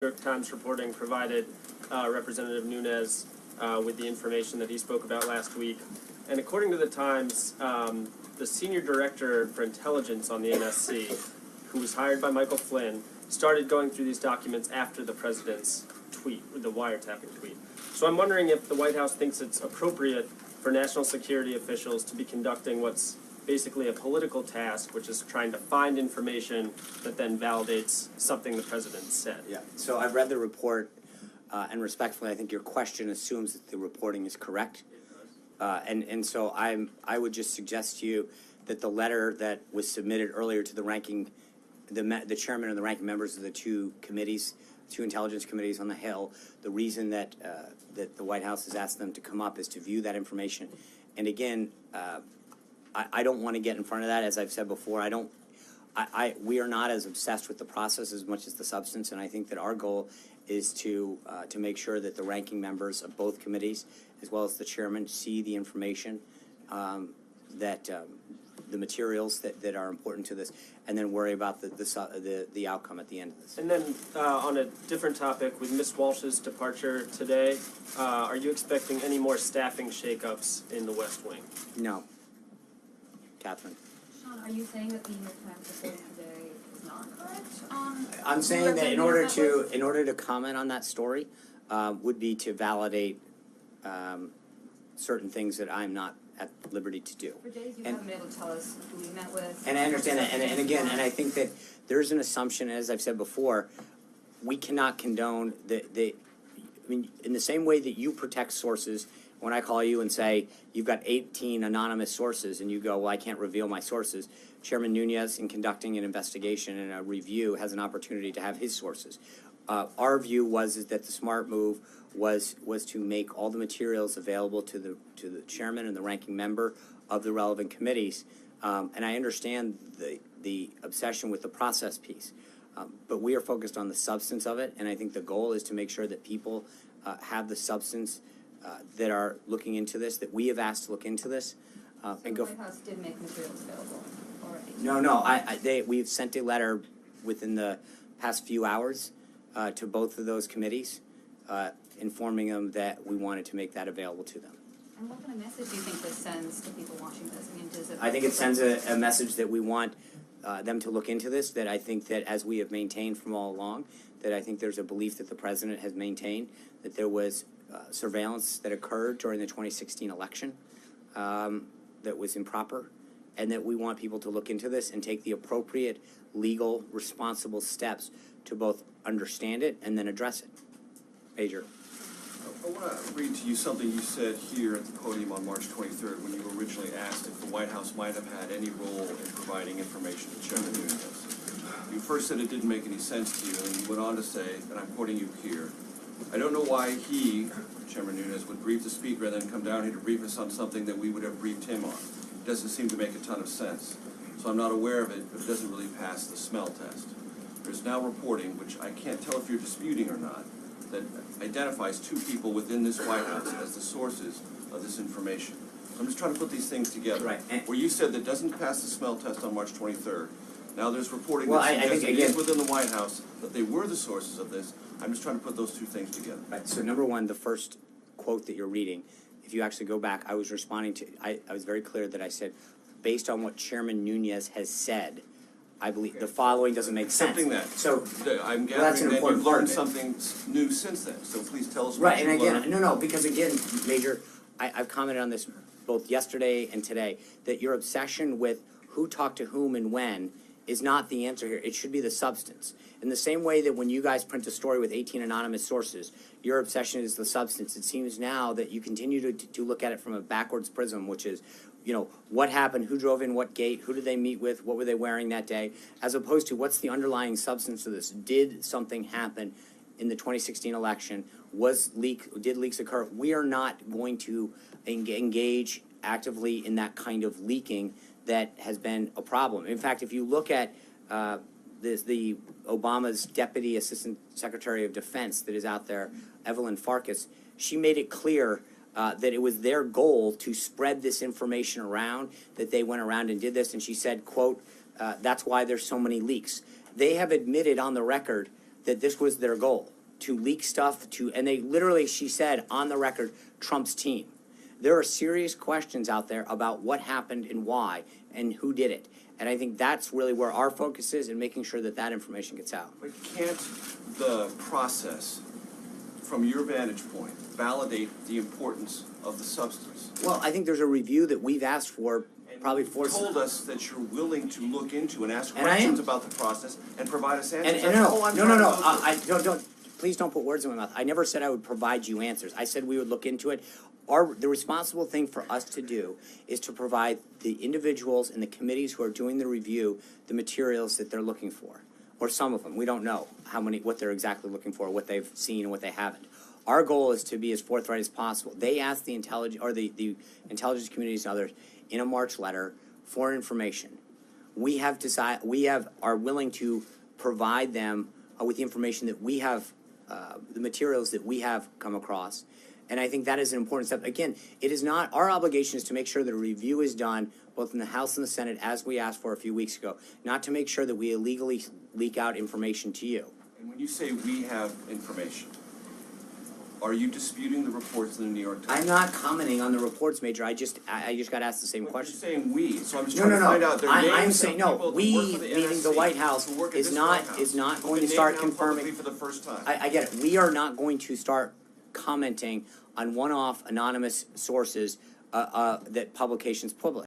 New York Times reporting provided Representative Nunes with the information that he spoke about last week. And according to the Times, the senior director for intelligence on the NSC, who was hired by Michael Flynn, started going through these documents after the president's tweet, the wiretapping tweet. So I'm wondering if the White House thinks it's appropriate for national security officials to be conducting what's basically a political task, which is trying to find information that then validates something the president said. Yeah, so I've read the report, and respectfully, I think your question assumes that the reporting is correct. And so I would just suggest to you that the letter that was submitted earlier to the chairman and the ranking members of the two intelligence committees on the Hill, the reason that that the White House has asked them to come up is to view that information. And again, I don't want to get in front of that. As I've said before, we are not as obsessed with the process as much as the substance, and I think that our goal is to make sure that the ranking members of both committees, as well as the chairman, see the information, the materials that are important to this, and then worry about the outcome at the end of this. And then on a different topic, with Ms. Walsh's departure today, are you expecting any more staffing shakeups in the West Wing? No. Catherine. Sean, are you saying that the New York Times reporting today is not correct? I'm saying that in order to comment on that story, would be to validate certain things that I'm not at liberty to do. For days you haven't been able to tell us who we met with. And I understand that, and again, and I think that there's an assumption, as I've said before, we cannot condone I mean, in the same way that you protect sources. When I call you and say, you've got 18 anonymous sources, and you go, well, I can't reveal my sources, Chairman Nunes, in conducting an investigation and a review, has an opportunity to have his sources. Our view is that the smart move was to make all the materials available to the chairman and the ranking member of the relevant committees. And I understand the obsession with the process piece. But we are focused on the substance of it, and I think the goal is to make sure that people have the substance that are looking into this, that we have asked to look into this. So the White House did make materials available already? No, we've sent a letter within the past few hours to both of those committees, informing them that we wanted to make that available to them. And what kind of message do you think this sends to people watching this? I think it sends a message that we want them to look into this, that I think that, as we have maintained from all along, that I think there's a belief that the president has maintained that there was surveillance that occurred during the 2016 election that was improper, and that we want people to look into this and take the appropriate legal, responsible steps to both understand it and then address it. Major. I want to read to you something you said here at the podium on March 23rd when you were originally asked if the White House might have had any role in providing information to Chairman Nunes. You first said it didn't make any sense to you, and then you went on to say, and I'm quoting you here, I don't know why he, Chairman Nunes, would brief the speaker and then come down here to brief us on something that we would have briefed him on. It doesn't seem to make a ton of sense. So I'm not aware of it, but it doesn't really pass the smell test. There's now reporting, which I can't tell if you're disputing or not, that identifies two people within this White House as the sources of this information. I'm just trying to put these things together. Right. Where you said that doesn't pass the smell test on March 23rd. Now there's reporting Well, that I think, suggests it again, is within the White House that they were the sources of this. I'm just trying to put those two things together. Right. So number one, the first quote that you're reading, if you actually go back, I was responding to, I was very clear that I said, based on what Chairman Nunes has said, I believe the following doesn't make sense. Accepting that. So I'm that's gathering an that important you've part learned of it. something new since then. So please tell us what right, and you've again, learned. because again, Major, I've commented on this both yesterday and today, that your obsession with who talked to whom and when is not the answer here. It should be the substance. In the same way that when you guys print a story with 18 anonymous sources, your obsession is the substance. It seems now that you continue to look at it from a backwards prism, which is, you know, what happened, who drove in what gate, who did they meet with, what were they wearing that day, as opposed to what's the underlying substance of this. Did something happen in the 2016 election? Did leaks occur? We are not going to engage actively in that kind of leaking that has been a problem. In fact, if you look at the Obama's Deputy Assistant Secretary of Defense that is out there, Evelyn Farkas, she made it clear that it was their goal to spread this information around, that they went around and did this, and she said, quote, that's why there's so many leaks. They have admitted on the record that this was their goal, to leak stuff and they literally, she said on the record, Trump's team. There are serious questions out there about what happened and why and who did it. And I think that's really where our focus is in making sure that that information gets out. But can't the process, from your vantage point, validate the importance of the substance? Well, I think there's a review that we've asked for And probably you four. told us that you're willing to look into and ask And I am. questions about the process and provide us answers. And That's all I'm no, trying to no, go through. don't, please don't put words in my mouth. I never said I would provide you answers. I said we would look into it. The responsible thing for us to do is to provide the individuals and the committees who are doing the review the materials that they're looking for. Or some of them. We don't know what they're exactly looking for, what they've seen and what they haven't. Our goal is to be as forthright as possible. They asked the intelligence intelligence communities and others in a March letter for information. We are willing to provide them with the information that we have, the materials that we have come across. And I think that is an important step. Again, it is not, our obligation is to make sure that a review is done both in the House and the Senate as we asked for a few weeks ago, not to make sure that we illegally leak out information to you. And when you say we have information, are you disputing the reports in the New York Times? I'm not commenting on the reports, Major. I just got asked the same But question. You're saying we, so I'm just No, trying to find out their names I'm of saying, people no, who work we, for the meaning the NSC, White House, who work at is this not, White House, is not who've going to been start named now publicly confirming. for the first time. I get it. We are not going to start commenting on one-off anonymous sources that publications publish.